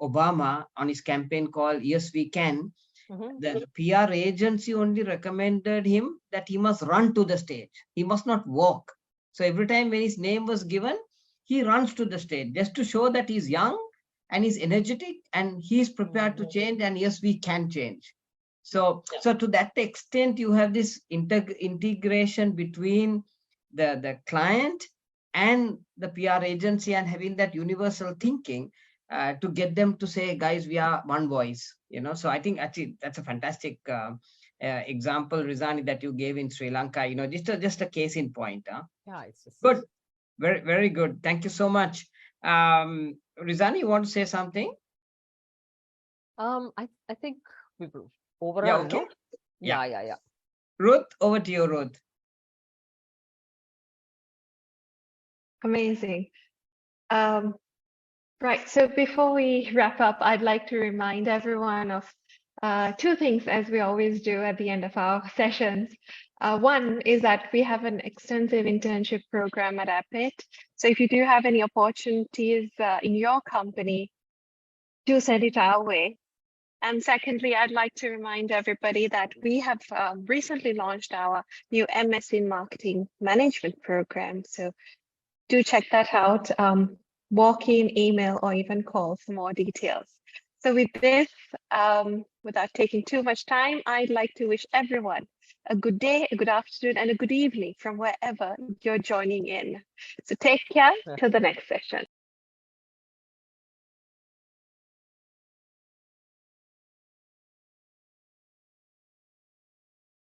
Obama on his campaign called Yes We Can, the PR agency only recommended him that he must run to the stage. He must not walk. So every time when his name was given, he runs to the stage just to show that he's young and he's energetic and he's prepared to change, and yes, we can change. So to that extent, you have this integration between the client and the PR agency and having that universal thinking to get them to say, guys, we are one voice, So I think actually that's a fantastic example, Rezani, that you gave in Sri Lanka, just a case in point. Yeah, it's just good. Very, very good. Thank you so much. Rezani, you want to say something? I think we will overall. Yeah, okay. No? Yeah. Ruth, over to you, Ruth. Amazing. Right, so before we wrap up, I'd like to remind everyone of two things, as we always do at the end of our sessions. One is that we have an extensive internship program at Appit. So if you do have any opportunities in your company, do send it our way. And secondly, I'd like to remind everybody that we have recently launched our new MS in Marketing Management program. So do check that out. Walk in, email, or even call for more details. So with this, without taking too much time, I'd like to wish everyone a good day, a good afternoon, and a good evening from wherever you're joining in. So take care till the next session.